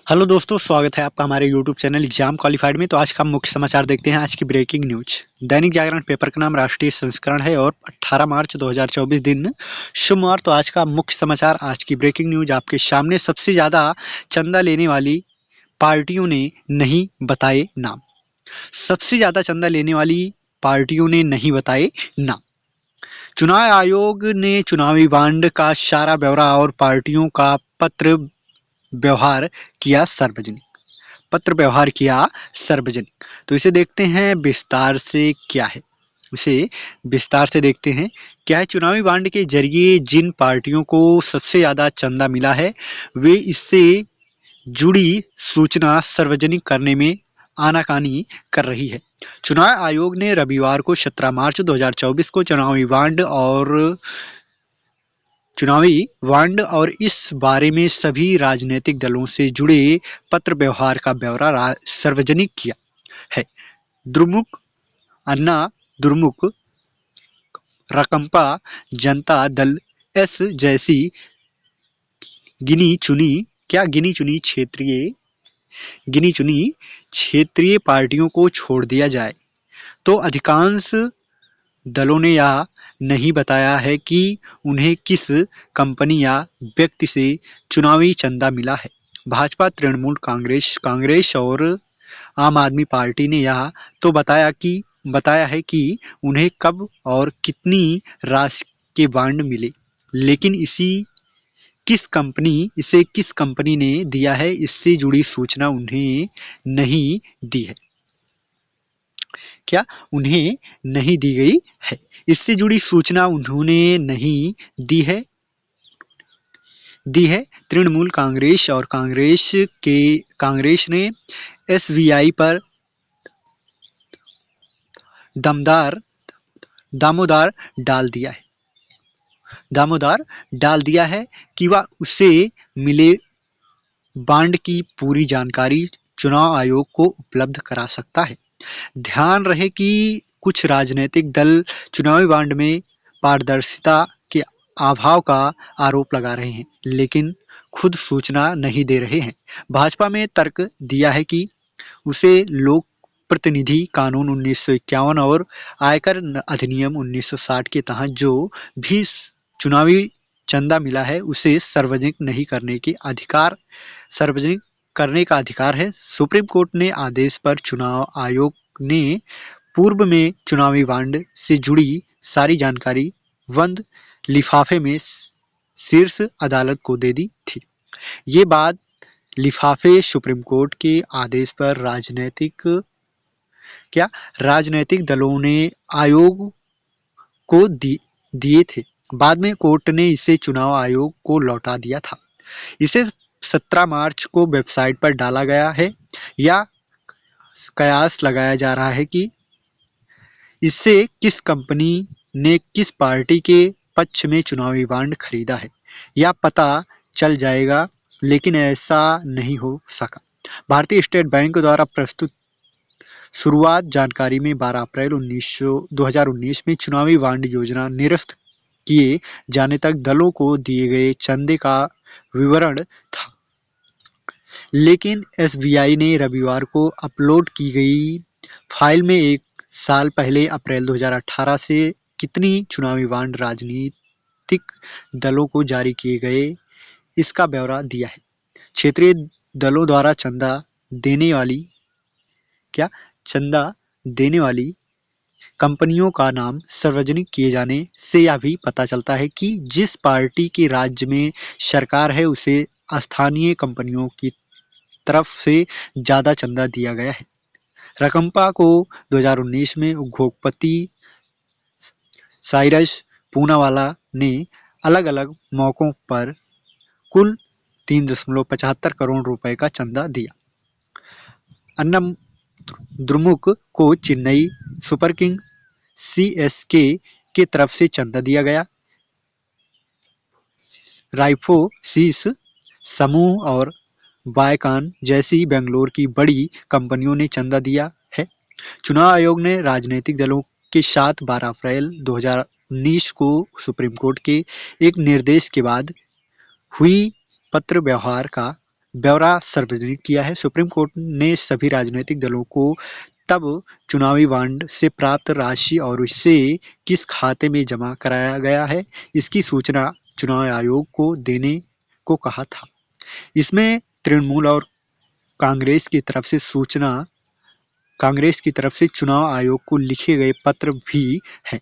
Hello दोस्तों, स्वागत है आपका हमारे यूट्यूब चैनल एग्जाम क्वालिफाइड में। तो आज का मुख्य समाचार देखते हैं। आज की breaking news. Dainik Jagran paper का नाम राष्ट्रीय संस्करण है और 18 मार्च 2024 दिन सोमवार। तो आज का मुख्य समाचार, आज की ब्रेकिंग न्यूज आपके सामने। सबसे ज्यादा चंदा लेने वाली पार्टियों ने नहीं बताए नाम। सबसे ज्यादा चंदा लेने वाली पार्टियों ने नहीं बताए नाम। चुनाव आयोग ने चुनावी बांड का सारा ब्यौरा और पार्टियों का व्यवहार किया सार्वजनिक पत्र व्यवहार किया सार्वजनिक। तो इसे देखते हैं विस्तार से क्या है। इसे विस्तार से देखते हैं क्या है। चुनावी बांड के जरिए जिन पार्टियों को सबसे ज्यादा चंदा मिला है वे इससे जुड़ी सूचना सार्वजनिक करने में आनाकानी कर रही है। चुनाव आयोग ने रविवार को 17 मार्च 2024 को चुनावी बांड और इस बारे में सभी राजनीतिक दलों से जुड़े पत्र व्यवहार का ब्यौरा सार्वजनिक किया है। द्रमुक, अन्ना द्रमुक, राकांपा जनता दल एस जैसी गिनी चुनी क्षेत्रीय पार्टियों को छोड़ दिया जाए तो अधिकांश दलों ने यह नहीं बताया है कि उन्हें किस कंपनी या व्यक्ति से चुनावी चंदा मिला है। भाजपा, तृणमूल कांग्रेस और आम आदमी पार्टी ने यह तो बताया है कि उन्हें कब और कितनी राशि के बांड मिले, लेकिन इसे किस कंपनी ने दिया है, इससे जुड़ी सूचना उन्हें नहीं दी है। उन्हें नहीं दी गई है। इससे जुड़ी सूचना उन्होंने नहीं दी है। तृणमूल कांग्रेस और कांग्रेस ने एसबीआई पर दामोदार डाल दिया है कि वह उसे मिले बांड की पूरी जानकारी चुनाव आयोग को उपलब्ध करा सकता है। ध्यान रहे कि कुछ राजनीतिक दल चुनावी बांड में पारदर्शिता के अभाव का आरोप लगा रहे हैं, लेकिन खुद सूचना नहीं दे रहे हैं। भाजपा में तर्क दिया है कि उसे लोक प्रतिनिधि कानून 1951 और आयकर अधिनियम 1960 के तहत जो भी चुनावी चंदा मिला है उसे सार्वजनिक करने का अधिकार है। सुप्रीम कोर्ट ने आदेश पर चुनाव आयोग ने पूर्व में चुनावी बांड से जुड़ी सारी जानकारी बंद लिफाफे में शीर्ष अदालत को दे दी थी। ये बात लिफाफे सुप्रीम कोर्ट के आदेश पर राजनीतिक दलों ने आयोग को दिए थे। बाद में कोर्ट ने इसे चुनाव आयोग को लौटा दिया था। इसे 17 मार्च को वेबसाइट पर डाला गया है। या कयास लगाया जा रहा है कि इससे किस कंपनी ने किस पार्टी के पक्ष में चुनावी बांड खरीदा है यह पता चल जाएगा, लेकिन ऐसा नहीं हो सका। भारतीय स्टेट बैंक द्वारा प्रस्तुत शुरुआत जानकारी में 12 अप्रैल 2019 में चुनावी बांड योजना निरस्त किए जाने तक दलों को दिए गए चंदे का विवरण था, लेकिन एसबीआई ने रविवार को अपलोड की गई फाइल में 1 साल पहले अप्रैल 2018 से कितनी चुनावी बांड राजनीतिक दलों को जारी किए गए इसका ब्यौरा दिया है। क्षेत्रीय दलों द्वारा चंदा देने वाली कंपनियों का नाम सार्वजनिक किए जाने से यह भी पता चलता है कि जिस पार्टी की राज्य में सरकार है उसे स्थानीय कंपनियों की तरफ से ज्यादा चंदा दिया गया है। राकांपा को 2019 में उद्योगपति साइरस पूनावाला ने अलग अलग मौकों पर कुल 3.75 करोड़ रुपए का चंदा दिया। अन्ना द्रमुक को चेन्नई सुपर किंग सीएसके के तरफ से चंदा दिया गया। राइफोसिस समूह और बायकॉन जैसी बेंगलोर की बड़ी कंपनियों ने चंदा दिया है। चुनाव आयोग ने राजनीतिक दलों के साथ 12 अप्रैल 2019 को सुप्रीम कोर्ट के एक निर्देश के बाद हुई पत्र व्यवहार का ब्यौरा सार्वजनिक किया है। सुप्रीम कोर्ट ने सभी राजनीतिक दलों को तब चुनावी बांड से प्राप्त राशि और इसे किस खाते में जमा कराया गया है इसकी सूचना चुनाव आयोग को देने को कहा था। इसमें तृणमूल और कांग्रेस की तरफ से चुनाव आयोग को लिखे गए पत्र भी हैं।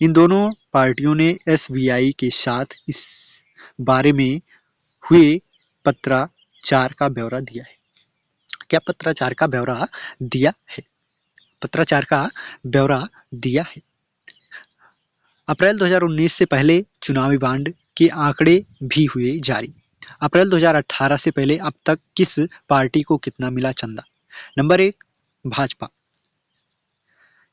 इन दोनों पार्टियों ने एसबीआई के साथ इस बारे में हुए पत्राचार का ब्यौरा दिया है। क्या पत्राचार का ब्यौरा दिया है? पत्राचार का ब्यौरा दिया है। अप्रैल 2019 से पहले चुनावी बांड के आंकड़े भी हुए जारी। अप्रैल 2018 से पहले अब तक किस पार्टी को कितना मिला चंदा? नंबर 1 भाजपा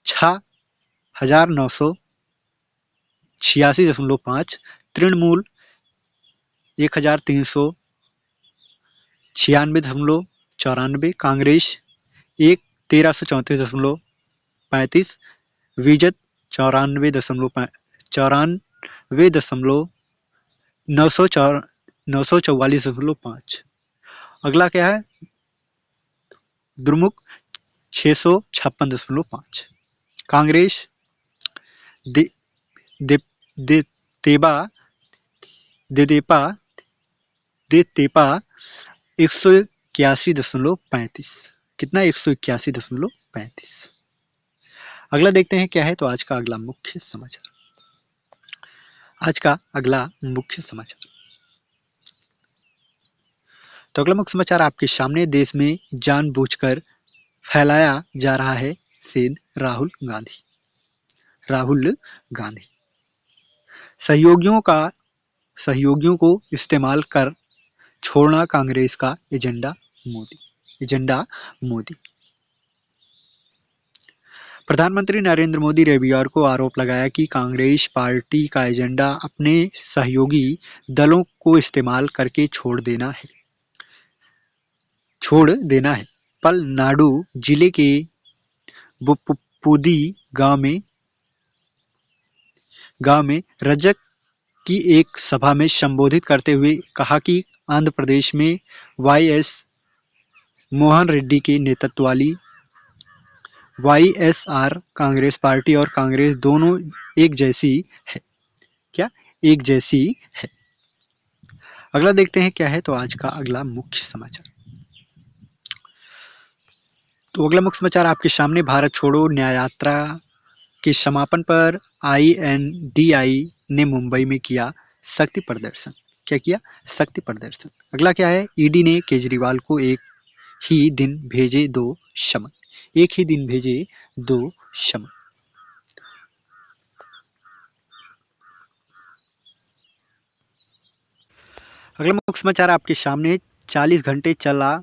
6,986.5, तृणमूल 1,396.94, कांग्रेस 1334.35, विजत 94.944.5। अगला क्या है? द्रमुक 656.5, कांग्रेस दे, दे, दे, तेबा देदेपा 181.35। कितना? 181.35। अगला देखते हैं क्या है। तो आज का अगला मुख्य समाचार। तो अगला मुख्य समाचार आपके सामने। देश में जानबूझकर फैलाया जा रहा है सेंध राहुल गांधी सहयोगियों को इस्तेमाल कर छोड़ना कांग्रेस का एजेंडा मोदी। प्रधानमंत्री नरेंद्र मोदी रविवार को आरोप लगाया कि कांग्रेस पार्टी का एजेंडा अपने सहयोगी दलों को इस्तेमाल करके छोड़ देना है। पलनाडु जिले के बुप्पुदी गांव में रजक की एक सभा में संबोधित करते हुए कहा कि आंध्र प्रदेश में वाईएस मोहन रेड्डी के नेतृत्व वाली वाईएसआर कांग्रेस पार्टी और कांग्रेस दोनों एक जैसी है। क्या? एक जैसी है। अगला देखते हैं क्या है। तो आज का अगला मुख्य समाचार। तो अगला मुख्य समाचार आपके सामने। भारत छोड़ो न्याय यात्रा के समापन पर INDI ने मुंबई में किया शक्ति प्रदर्शन। क्या किया? शक्ति प्रदर्शन। अगला क्या है? ईडी ने केजरीवाल को एक ही दिन भेजे 2 समन। अगला मुख्य समाचार आपके सामने। 40 घंटे चला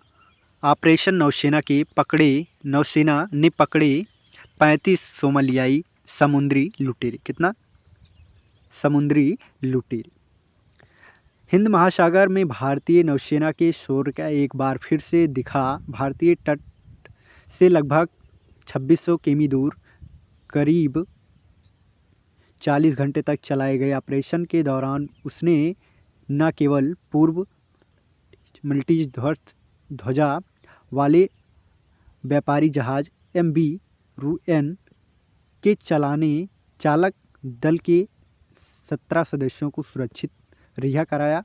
ऑपरेशन नौसेना ने पकड़े 35 सोमालियाई समुद्री लुटेरे। कितना? समुद्री लुटेरे। हिंद महासागर में भारतीय नौसेना के शौर्य का एक बार फिर से दिखा। भारतीय तट से लगभग 2600 किमी दूर करीब 40 घंटे तक चलाए गए ऑपरेशन के दौरान उसने न केवल पूर्व मल्टी ध्वजा वाले व्यापारी जहाज MV रुएन के चालक दल के 17 सदस्यों को सुरक्षित रिहा कराया,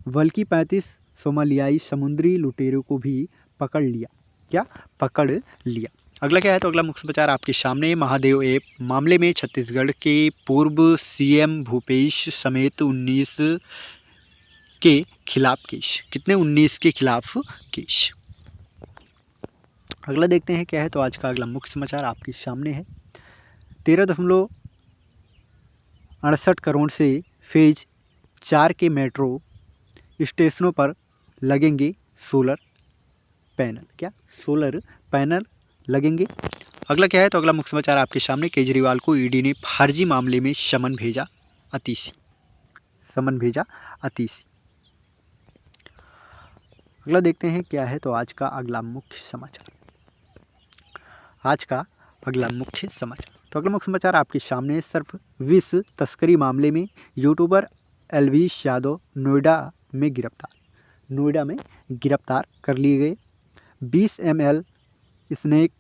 बल्कि 35 सोमालियाई समुद्री लुटेरों को भी पकड़ लिया। क्या? पकड़ लिया। अगला क्या है? तो अगला मुख्य समाचार आपके सामने। महादेव ऐप मामले में छत्तीसगढ़ के पूर्व CM भूपेश समेत 19 के खिलाफ केस। कितने? 19 के खिलाफ केस। अगला देखते हैं क्या है। तो आज का अगला मुख्य समाचार आपके सामने है। 13.68 करोड़ से फेज 4 के मेट्रो स्टेशनों पर लगेंगे सोलर पैनल। क्या? सोलर पैनल लगेंगे। अगला क्या है? तो अगला मुख्य समाचार आपके सामने। केजरीवाल को ईडी ने फर्जी मामले में समन भेजा अतीसी। अगला देखते हैं क्या है। तो आज का अगला मुख्य समाचार। तो अगला मुख्य समाचार आपके सामने। सर्फ विष तस्करी मामले में यूट्यूबर एल्विश यादव नोएडा में गिरफ्तार। नोएडा में गिरफ्तार कर लिए गए। 20 ml स्नेक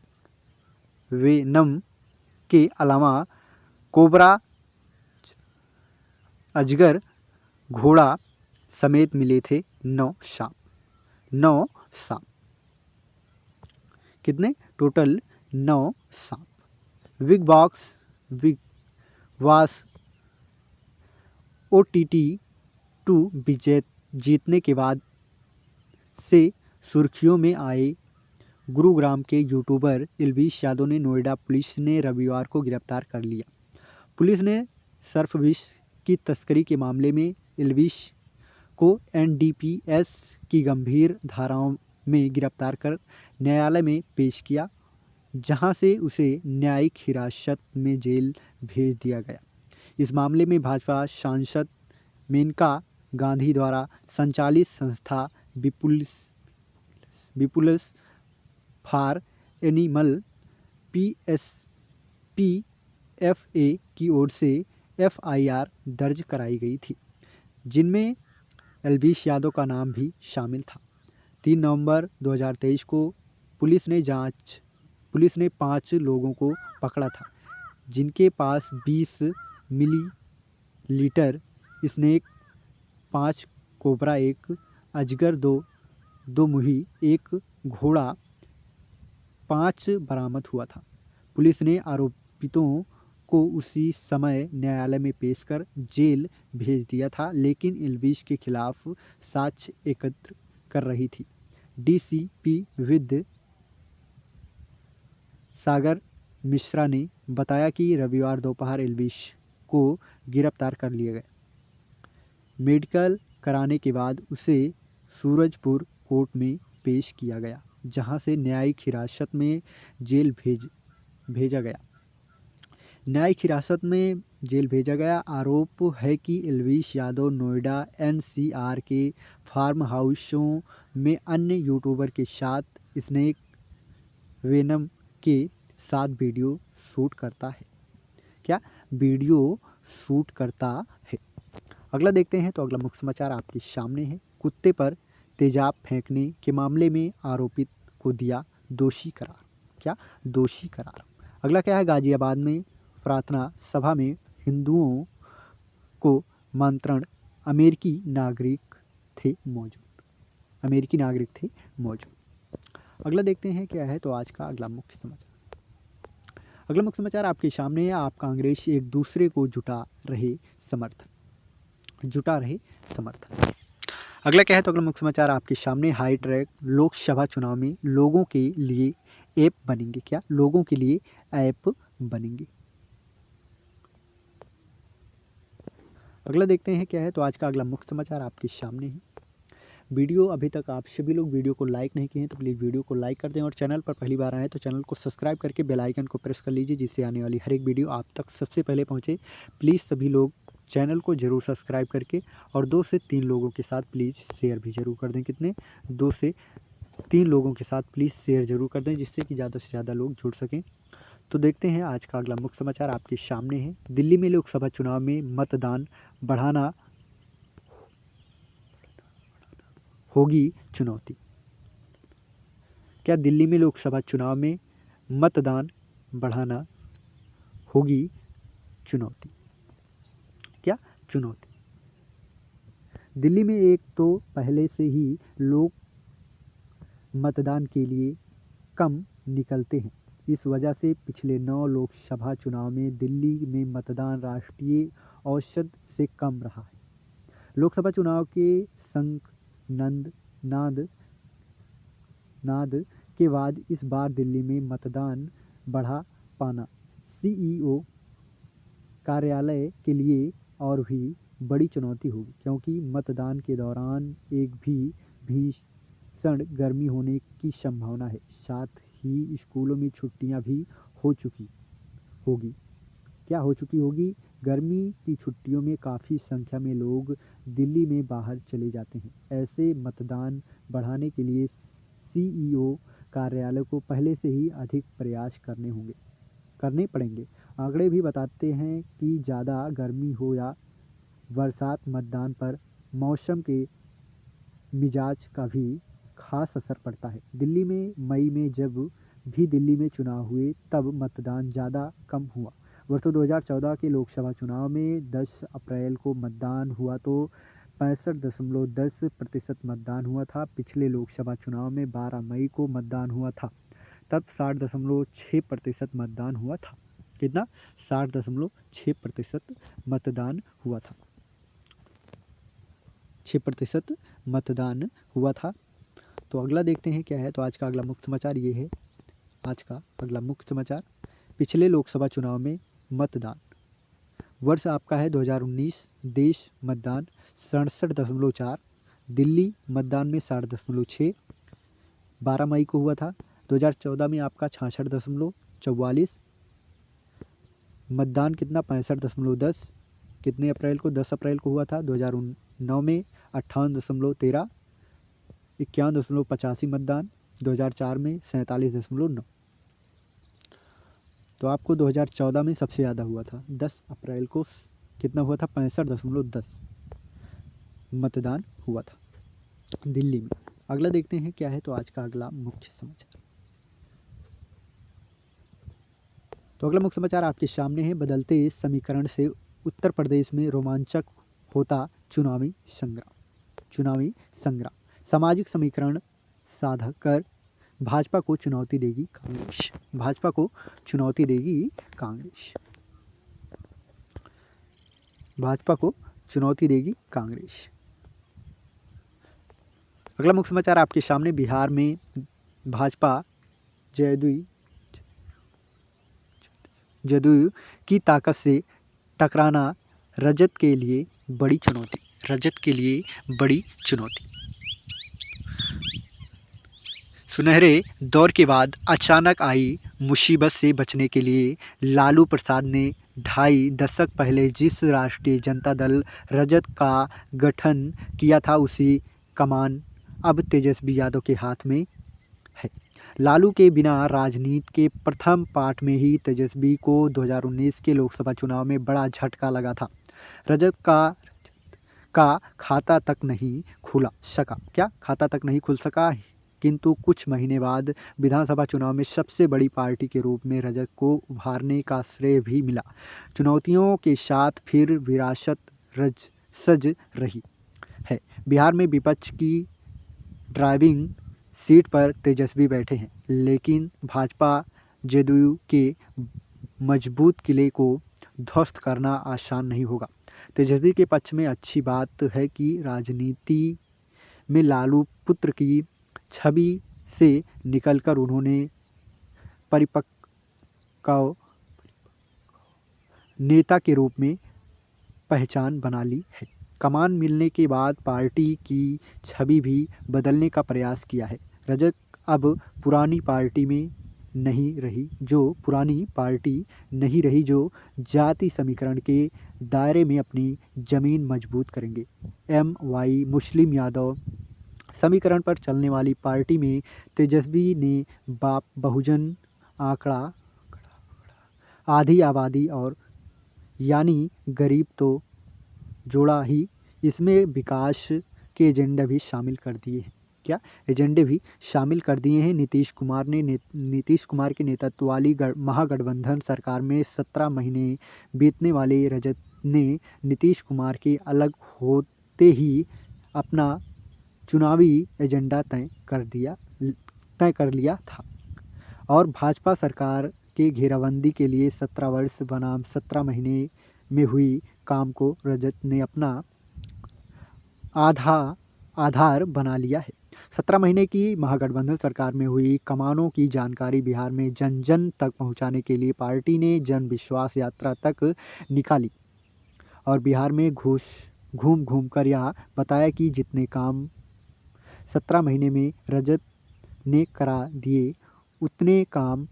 वेनम के अलावा कोबरा, अजगर, घोड़ा समेत मिले थे 9 सांप। 9 सांप, कितने टोटल? 9 सांप। बिग बॉस OTT 2 विजय जीतने के बाद से सुर्खियों में आए गुरुग्राम के यूट्यूबर एल्विश यादव ने नोएडा पुलिस ने रविवार को गिरफ्तार कर लिया। पुलिस ने सर्फ विष की तस्करी के मामले में एल्विश को NDPS की गंभीर धाराओं में गिरफ्तार कर न्यायालय में पेश किया, जहां से उसे न्यायिक हिरासत में जेल भेज दिया गया। इस मामले में भाजपा सांसद मेनका गांधी द्वारा संचालित संस्था पीपुल्स फॉर एनिमल PFA की ओर से FIR दर्ज कराई गई थी, जिनमें एल्विश यादव का नाम भी शामिल था। 3 नवंबर 2023 को पुलिस ने 5 लोगों को पकड़ा था, जिनके पास 20 मिलीलीटर स्नेक, 5 कोबरा, 1 अजगर, 2 मुही, 1 घोड़ा 5 बरामद हुआ था। पुलिस ने आरोपितों को उसी समय न्यायालय में पेश कर जेल भेज दिया था, लेकिन एल्विश के खिलाफ साक्ष्य एकत्र कर रही थी। DCP विद सागर मिश्रा ने बताया कि रविवार दोपहर एल्विश को गिरफ्तार कर लिया गया। मेडिकल कराने के बाद उसे सूरजपुर कोर्ट में पेश किया गया, जहां से न्यायिक हिरासत में जेल भेजा गया। आरोप है कि एल्विश यादव नोएडा NCR के फार्म हाउसों में अन्य यूट्यूबर के साथ स्नेक वेनम के साथ वीडियो शूट करता है। अगला देखते हैं। तो अगला मुख्य समाचार आपके सामने है। कुत्ते पर तेजाब फेंकने के मामले में आरोपित को दिया दोषी करार। अगला क्या है? गाजियाबाद में प्रार्थना सभा में हिंदुओं को मंत्रण, अमेरिकी नागरिक थे मौजूद। अगला देखते हैं क्या है। तो आज का अगला मुख्य समाचार आपके सामने है। आप कांग्रेस एक दूसरे को जुटा रहे समर्थन। अगला क्या है? तो अगला मुख्य समाचार आपके सामने। हाई ट्रैक लोकसभा चुनाव में लोगों के लिए ऐप बनेंगे। अगला देखते हैं क्या है। तो आज का अगला मुख्य समाचार आपके सामने है। वीडियो अभी तक आप सभी लोग वीडियो को लाइक नहीं किए हैं तो प्लीज़ वीडियो को लाइक कर दें, और चैनल पर पहली बार आए तो चैनल को सब्सक्राइब करके बेल आइकन को प्रेस कर लीजिए, जिससे आने वाली हर एक वीडियो आप तक सबसे पहले पहुंचे। प्लीज़ सभी लोग चैनल को ज़रूर सब्सक्राइब करके और 2 से 3 लोगों के साथ प्लीज़ शेयर भी ज़रूर कर दें। कितने? 2 से 3 लोगों के साथ प्लीज़ शेयर ज़रूर कर दें, जिससे कि ज़्यादा से ज़्यादा लोग जुड़ सकें। तो देखते हैं आज का अगला मुख्य समाचार आपके सामने है। दिल्ली में लोकसभा चुनाव में मतदान बढ़ाना होगी चुनौती। क्या दिल्ली में लोकसभा चुनाव में मतदान बढ़ाना होगी चुनौती? दिल्ली में एक तो पहले से ही लोग मतदान के लिए कम निकलते हैं। इस वजह से पिछले 9 लोकसभा चुनाव में दिल्ली में मतदान राष्ट्रीय औसत से कम रहा है। लोकसभा चुनाव के नाद के बाद इस बार दिल्ली में मतदान बढ़ा पाना CEO कार्यालय के लिए और भी बड़ी चुनौती होगी, क्योंकि मतदान के दौरान एक भी भीषण गर्मी होने की संभावना है। साथ ही स्कूलों में छुट्टियां भी हो चुकी होगी। गर्मी की छुट्टियों में काफ़ी संख्या में लोग दिल्ली में बाहर चले जाते हैं। ऐसे मतदान बढ़ाने के लिए CEO कार्यालय को पहले से ही अधिक प्रयास करने पड़ेंगे। आंकड़े भी बताते हैं कि ज़्यादा गर्मी हो या बरसात, मतदान पर मौसम के मिजाज का भी खास असर पड़ता है। दिल्ली में मई में जब भी दिल्ली में चुनाव हुए तब मतदान ज़्यादा कम हुआ। वर्षों 2014 के लोकसभा चुनाव में 10 अप्रैल को मतदान हुआ तो 65.10% मतदान हुआ था। पिछले लोकसभा चुनाव में 12 मई को मतदान हुआ था, तब 60.6% मतदान हुआ था। कितना? 60.6% मतदान हुआ था। 6% मतदान हुआ था। तो अगला देखते हैं क्या है। तो आज का अगला मुख्य समाचार ये है। आज का अगला मुख्य समाचार, पिछले लोकसभा चुनाव में मतदान वर्ष आपका है 2019। देश मतदान 67.4, दिल्ली मतदान में 60.6, 12 मई को हुआ था। 2014 में आपका 66.44, मतदान कितना? 65.10, कितने अप्रैल को? 10 अप्रैल को हुआ था। 2009 में 58.13, 51.85 मतदान। 2004 में 47.9। तो आपको 2014 में सबसे ज़्यादा हुआ था। 10 अप्रैल को कितना हुआ था? 65.10 मतदान हुआ था दिल्ली में। अगला देखते हैं क्या है। तो आज का अगला मुख्य समाचार, तो अगला मुख्य समाचार आपके सामने है। बदलते समीकरण से उत्तर प्रदेश में रोमांचक होता चुनावी संग्राम। सामाजिक समीकरण साधक कर भाजपा को चुनौती देगी कांग्रेस। भाजपा को चुनौती देगी कांग्रेस। भाजपा को चुनौती देगी कांग्रेस। अगला मुख्य समाचार आपके सामने, बिहार में भाजपा जदयू की ताकत से टकराना रजत के लिए बड़ी चुनौती। रजत के लिए बड़ी चुनौती। सुनहरे दौर के बाद अचानक आई मुसीबत से बचने के लिए लालू प्रसाद ने 2.5 दशक पहले जिस राष्ट्रीय जनता दल रजत का गठन किया था, उसी कमान अब तेजस्वी यादव के हाथ में है। लालू के बिना राजनीति के प्रथम पाठ में ही तेजस्वी को 2019 के लोकसभा चुनाव में बड़ा झटका लगा था। रजत का खाता तक नहीं खुल सका। क्या? खाता तक नहीं खुल सका। किंतु कुछ महीने बाद विधानसभा चुनाव में सबसे बड़ी पार्टी के रूप में रजत को उभारने का श्रेय भी मिला। चुनौतियों के साथ फिर विरासत सज रही है। बिहार में विपक्ष की ड्राइविंग सीट पर तेजस्वी बैठे हैं, लेकिन भाजपा जदयू के मजबूत किले को ध्वस्त करना आसान नहीं होगा। तेजस्वी के पक्ष में अच्छी बात है कि राजनीति में लालू पुत्र की छवि से निकलकर उन्होंने परिपक्व नेता के रूप में पहचान बना ली है। कमान मिलने के बाद पार्टी की छवि भी बदलने का प्रयास किया है। रजत अब पुरानी पार्टी नहीं रही जो जाति समीकरण के दायरे में अपनी जमीन मजबूत करेंगे। MY मुस्लिम यादव समीकरण पर चलने वाली पार्टी में तेजस्वी ने बाप बहुजन आंकड़ा, आधी आबादी और यानी गरीब तो जोड़ा ही, इसमें विकास के एजेंडे भी शामिल कर दिए हैं। क्या? एजेंडे भी शामिल कर दिए हैं। नीतीश कुमार के नेतृत्व वाली महागठबंधन सरकार में 17 महीने बीतने वाले रजत ने नीतीश कुमार के अलग होते ही अपना चुनावी एजेंडा तय कर लिया था और भाजपा सरकार के घेराबंदी के लिए 17 वर्ष बनाम 17 महीने में हुई काम को रजत ने अपना आधार बना लिया है। 17 महीने की महागठबंधन सरकार में हुई कमानों की जानकारी बिहार में जन जन तक पहुंचाने के लिए पार्टी ने जन विश्वास यात्रा तक निकाली और बिहार में घूम घूम कर यह बताया कि जितने काम 17 महीने में रजत ने करा दिए, उतने काम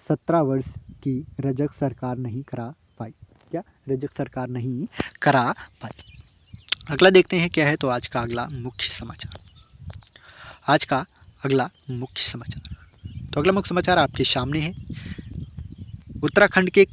17 वर्ष की रजत सरकार नहीं करा पाई। क्या? रजत सरकार नहीं करा पाई। अगला देखते हैं क्या है। तो आज का अगला मुख्य समाचार, आज का अगला मुख्य समाचार, तो अगला मुख्य समाचार आपके सामने है। उत्तराखंड के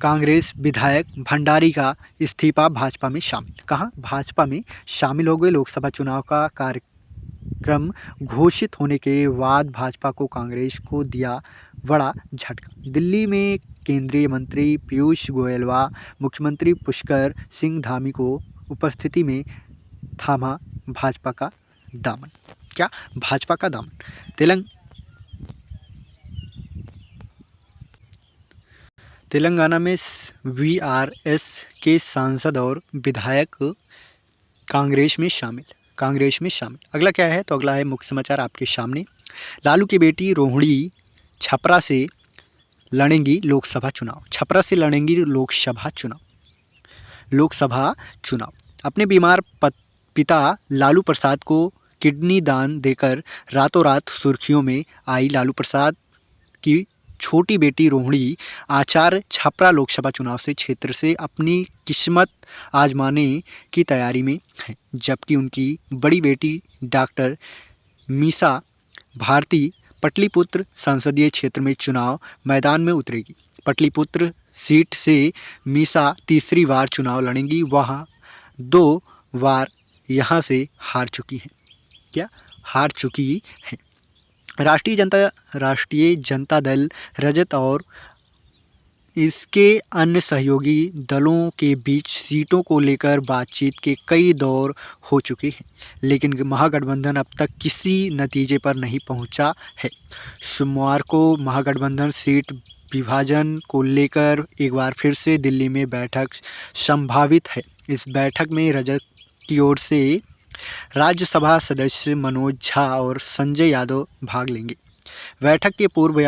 कांग्रेस विधायक भंडारी का इस्तीफा भाजपा में शामिल। कहाँ? भाजपा में शामिल हो गए। लोकसभा चुनाव का कार्यक्रम घोषित होने के बाद भाजपा को कांग्रेस को दिया बड़ा झटका। दिल्ली में केंद्रीय मंत्री पीयूष गोयल व मुख्यमंत्री पुष्कर सिंह धामी को उपस्थिति में थामा भाजपा का दामन। क्या? भाजपा का दामन। तेलंगाना में वीआरएस के सांसद और विधायक कांग्रेस में शामिल। अगला क्या है? तो अगला है मुख्य समाचार आपके सामने। लालू की बेटी रोहिणी छपरा से लड़ेंगी लोकसभा चुनाव। अपने बीमार पिता लालू प्रसाद को किडनी दान देकर रातों रात सुर्खियों में आई लालू प्रसाद की छोटी बेटी रोहिणी आचार्य छपरा लोकसभा चुनाव से क्षेत्र से अपनी किस्मत आजमाने की तैयारी में है, जबकि उनकी बड़ी बेटी डॉक्टर मीसा भारती पाटलिपुत्र संसदीय क्षेत्र में चुनाव मैदान में उतरेगी। पाटलिपुत्र सीट से मीसा तीसरी बार चुनाव लड़ेंगी। वह 2 बार यहां से हार चुकी है। राष्ट्रीय जनता दल रजत और इसके अन्य सहयोगी दलों के बीच सीटों को लेकर बातचीत के कई दौर हो चुके हैं, लेकिन महागठबंधन अब तक किसी नतीजे पर नहीं पहुंचा है। सोमवार को महागठबंधन सीट विभाजन को लेकर एक बार फिर से दिल्ली में बैठक संभावित है। इस बैठक में रजत की ओर से राज्यसभा सदस्य मनोज झा और संजय यादव भाग लेंगे। बैठक के पूर्व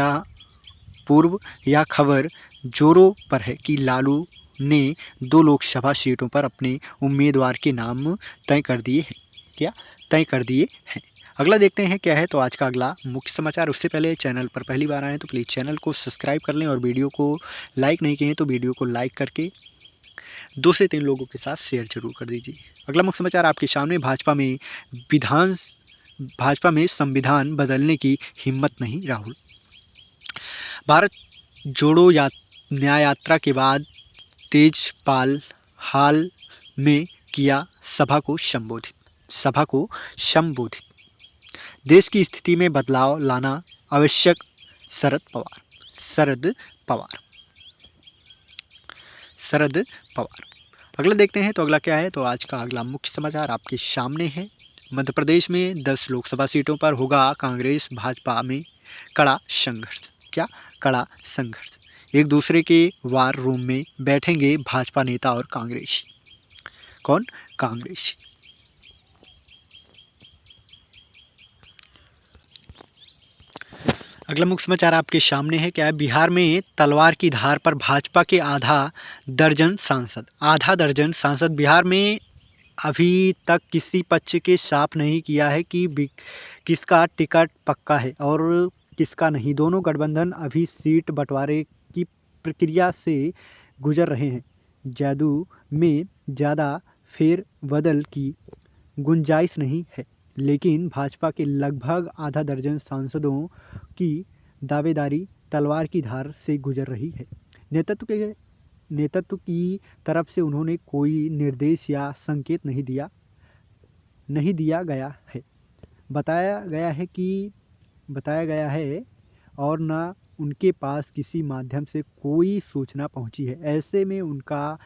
यह खबर जोरों पर है कि लालू ने 2 लोकसभा सीटों पर अपने उम्मीदवार के नाम तय कर दिए हैं। अगला देखते हैं क्या है। तो आज का अगला मुख्य समाचार। उससे पहले चैनल पर पहली बार आए तो प्लीज़ चैनल को सब्सक्राइब कर लें और वीडियो को लाइक नहीं किए तो वीडियो को लाइक करके 2 से 3 लोगों के साथ शेयर जरूर कर दीजिए। अगला मुख्य समाचार आपके सामने। भाजपा में संविधान बदलने की हिम्मत नहीं। राहुल। भारत जोड़ो न्याय यात्रा के बाद तेजपाल हाल में किया सभा को संबोधित। देश की स्थिति में बदलाव लाना आवश्यक। शरद पवार। अगला देखते हैं। तो अगला क्या है। तो आज का अगला मुख्य समाचार आपके सामने है। मध्य प्रदेश में 10 लोकसभा सीटों पर होगा कांग्रेस भाजपा में कड़ा संघर्ष। क्या? कड़ा संघर्ष। एक दूसरे के वार रूम में बैठेंगे भाजपा नेता और कांग्रेसी। कौन? कांग्रेसी। अगला मुख्य समाचार आपके सामने है। क्या है? बिहार में तलवार की धार पर भाजपा के आधा दर्जन सांसद। बिहार में अभी तक किसी पक्ष के साफ नहीं किया है कि किसका टिकट पक्का है और किसका नहीं। दोनों गठबंधन अभी सीट बंटवारे की प्रक्रिया से गुजर रहे हैं। जदयू में ज़्यादा फेरबदल की गुंजाइश नहीं है, लेकिन भाजपा के लगभग आधा दर्जन सांसदों की दावेदारी तलवार की धार से गुजर रही है। नेतृत्व की तरफ से उन्होंने कोई निर्देश या संकेत नहीं दिया गया है, बताया गया है और न उनके पास किसी माध्यम से कोई सूचना पहुंची है। ऐसे में उनका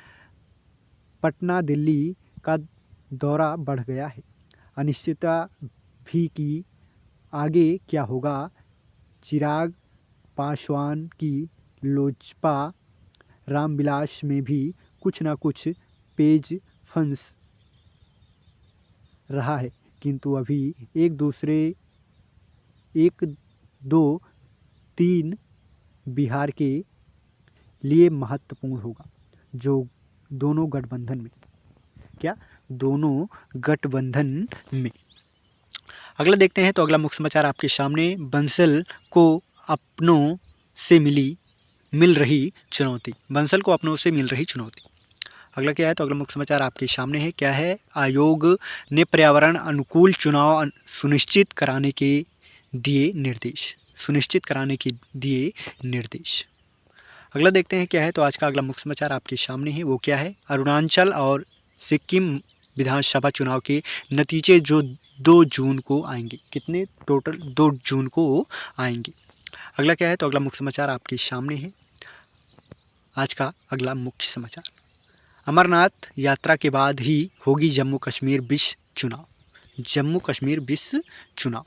पटना दिल्ली का दौरा बढ़ गया है। अनिश्चितता भी कि आगे क्या होगा। चिराग पासवान की लोजपा रामविलास में भी कुछ न कुछ पेज फंस रहा है, किंतु अभी 1, 2, 3 बिहार के लिए महत्वपूर्ण होगा, जो दोनों गठबंधन में। अगला देखते हैं। तो अगला मुख्य समाचार आपके सामने। बंसल को अपनों से मिल रही चुनौती। अगला क्या है। तो अगला मुख्य समाचार आपके सामने है। क्या है? आयोग ने पर्यावरण अनुकूल चुनाव सुनिश्चित कराने के दिए निर्देश। अगला देखते हैं क्या है। तो आज का अगला मुख्य समाचार आपके सामने है, वो क्या है। अरुणाचल और सिक्किम विधानसभा चुनाव के नतीजे जो 2 जून को आएंगे। कितने टोटल? 2 जून को आएंगे। अगला क्या है। तो अगला मुख्य समाचार आपके सामने है। आज का अगला मुख्य समाचार, अमरनाथ यात्रा के बाद ही होगी जम्मू कश्मीर विस चुनाव। जम्मू कश्मीर विस चुनाव।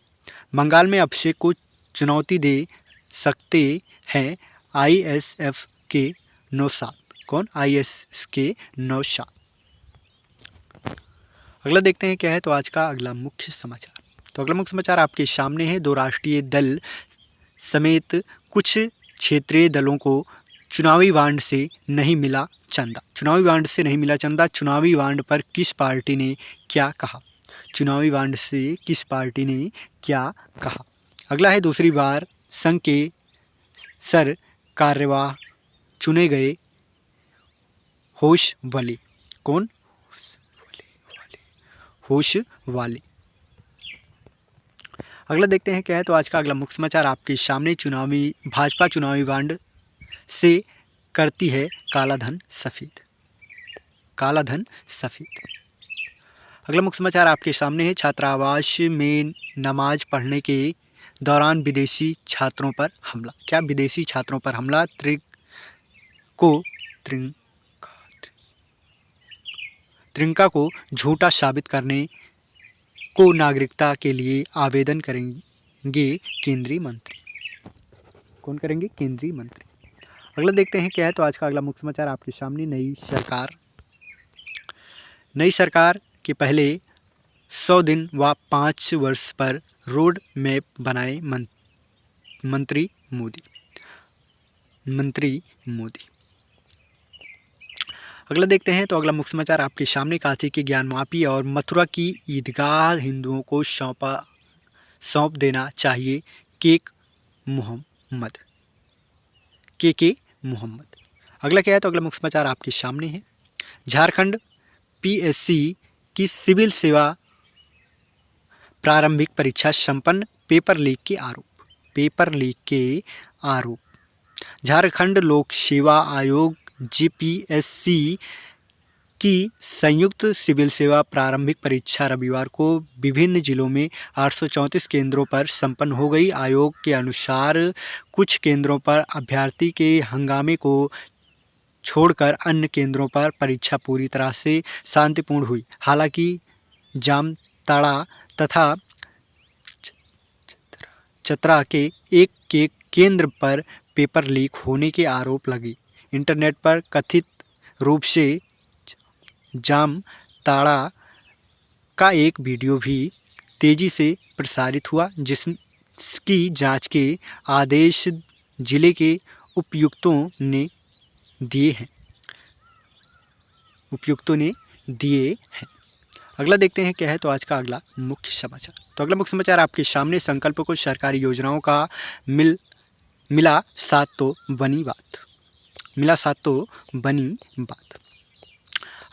बंगाल में अभिषेक को चुनौती दे सकते हैं आईएसएफ के नौशाद। कौन? आईएसएफ के नौशाद। अगला देखते हैं क्या है। तो आज का अगला मुख्य समाचार, तो अगला मुख्य समाचार आपके सामने है। 2 राष्ट्रीय दल समेत कुछ क्षेत्रीय दलों को चुनावी बांड से नहीं मिला चंदा। चुनावी बांड से नहीं मिला चंदा। चुनावी बांड पर किस पार्टी ने क्या कहा? चुनावी बांड से किस पार्टी ने क्या कहा? अगला है, दूसरी बार संघ के सर कार्यवाह चुने गए होश वाले। कौन? होश वाले। अगला देखते हैं क्या है। तो आज का अगला मुख्य समाचार आपके सामने, भाजपा चुनावी बांड से करती है काला धन सफेद। काला धन सफेद। अगला मुख्य समाचार आपके सामने है। छात्रावास में नमाज पढ़ने के दौरान विदेशी छात्रों पर हमला। क्या? विदेशी छात्रों पर हमला। त्रिंका को झूठा साबित करने को नागरिकता के लिए आवेदन करेंगे केंद्रीय मंत्री। कौन करेंगे? केंद्रीय मंत्री। अगला देखते हैं क्या है। तो आज का अगला मुख्य समाचार आपके सामने, नई सरकार के पहले 100 दिन व 5 वर्ष पर रोड मैप बनाए मंत्री मोदी। अगला देखते हैं। तो अगला मुख्य समाचार आपके सामने, काशी की ज्ञानवापी और मथुरा की ईदगाह हिंदुओं को सौंप देना चाहिए के मोहम्मद। अगला क्या है। तो अगला मुख्य समाचार आपके सामने है। झारखंड पीएससी की सिविल सेवा प्रारंभिक परीक्षा संपन्न, पेपर लीक के आरोप। झारखंड लोक सेवा आयोग जीपीएससी की संयुक्त सिविल सेवा प्रारंभिक परीक्षा रविवार को विभिन्न जिलों में 834 केंद्रों पर संपन्न हो गई। आयोग के अनुसार कुछ केंद्रों पर अभ्यर्थी के हंगामे को छोड़कर अन्य केंद्रों पर परीक्षा पूरी तरह से शांतिपूर्ण हुई। हालांकि जामताड़ा तथा चतरा के एक केंद्र पर पेपर लीक होने के आरोप लगे। इंटरनेट पर कथित रूप से जामताड़ा का एक वीडियो भी तेजी से प्रसारित हुआ, जिसकी जांच के आदेश जिले के उपायुक्तों ने दिए हैं। अगला देखते हैं क्या है। तो आज का अगला मुख्य समाचार, तो अगला मुख्य समाचार आपके सामने, संकल्प को सरकारी योजनाओं का मिला साथ तो बनी बात।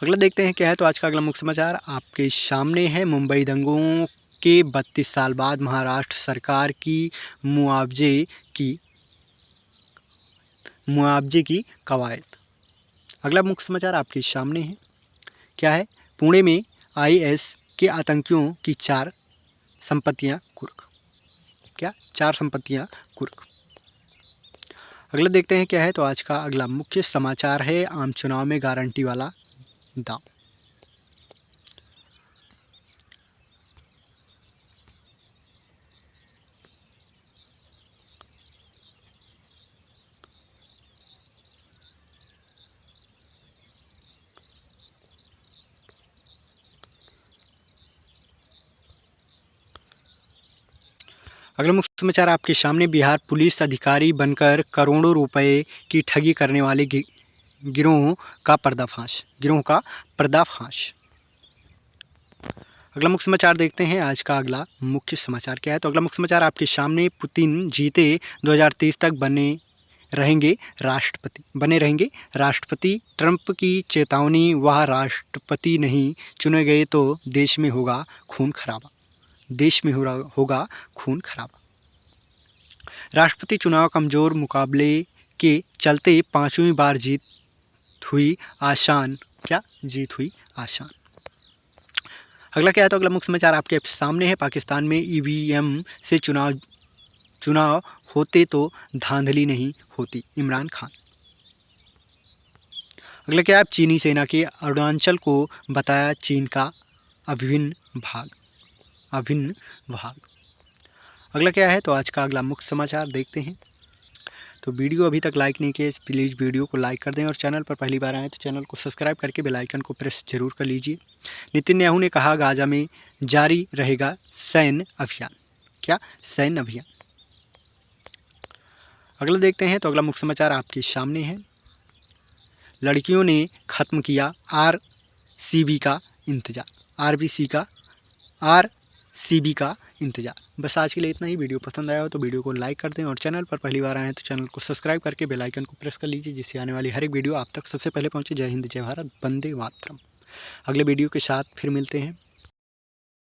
अगला देखते हैं क्या है। तो आज का अगला मुख्य समाचार आपके सामने है। मुंबई दंगों के 32 साल बाद महाराष्ट्र सरकार की मुआवजे की कवायद। अगला मुख्य समाचार आपके सामने है। क्या है? पुणे में आईएस के आतंकियों की 4 संपत्तियां कुर्क। क्या? 4 संपत्तियां कुर्क। अगला देखते हैं क्या है। तो आज का अगला मुख्य समाचार है। आम चुनाव में गारंटी वाला दाम। अगला मुख्य समाचार आपके सामने, बिहार पुलिस अधिकारी बनकर करोड़ों रुपए की ठगी करने वाले गिरोह का पर्दाफाश। अगला मुख्य समाचार देखते हैं। आज का अगला मुख्य समाचार क्या है। तो अगला मुख्य समाचार आपके सामने, पुतिन जीते 2030 तक बने रहेंगे राष्ट्रपति। ट्रंप की चेतावनी, वह राष्ट्रपति नहीं चुने गए तो देश में होगा खून खराबा। राष्ट्रपति चुनाव कमजोर मुकाबले के चलते पांचवी बार जीत हुई आसान। क्या जीत हुई आसान। अगला क्या है, तो अगला मुख्य समाचार आपके सामने है। पाकिस्तान में ईवीएम से चुनाव होते तो धांधली नहीं होती, इमरान खान। अगला क्या है, चीनी सेना के अरुणाचल को बताया चीन का अभिन्न भाग। अगला क्या है, तो आज का अगला मुख्य समाचार देखते हैं। तो वीडियो अभी तक लाइक नहीं किए, प्लीज़ वीडियो को लाइक कर दें और चैनल पर पहली बार आए तो चैनल को सब्सक्राइब करके बेल आइकन को प्रेस जरूर कर लीजिए। नेतन्याहू ने कहा गाजा में जारी रहेगा सैन्य अभियान। क्या सैन्य अभियान। अगला देखते हैं, तो अगला मुख्य समाचार आपके सामने है। लड़कियों ने खत्म किया आरसीबी का इंतजार। बस आज के लिए इतना ही। वीडियो पसंद आया हो तो वीडियो को लाइक कर दें और चैनल पर पहली बार आए हैं तो चैनल को सब्सक्राइब करके बेल आइकन को प्रेस कर लीजिए, जिससे आने वाली हर एक वीडियो आप तक सबसे पहले पहुंचे। जय हिंद, जय भारत, वंदे मातरम। अगले वीडियो के साथ फिर मिलते हैं।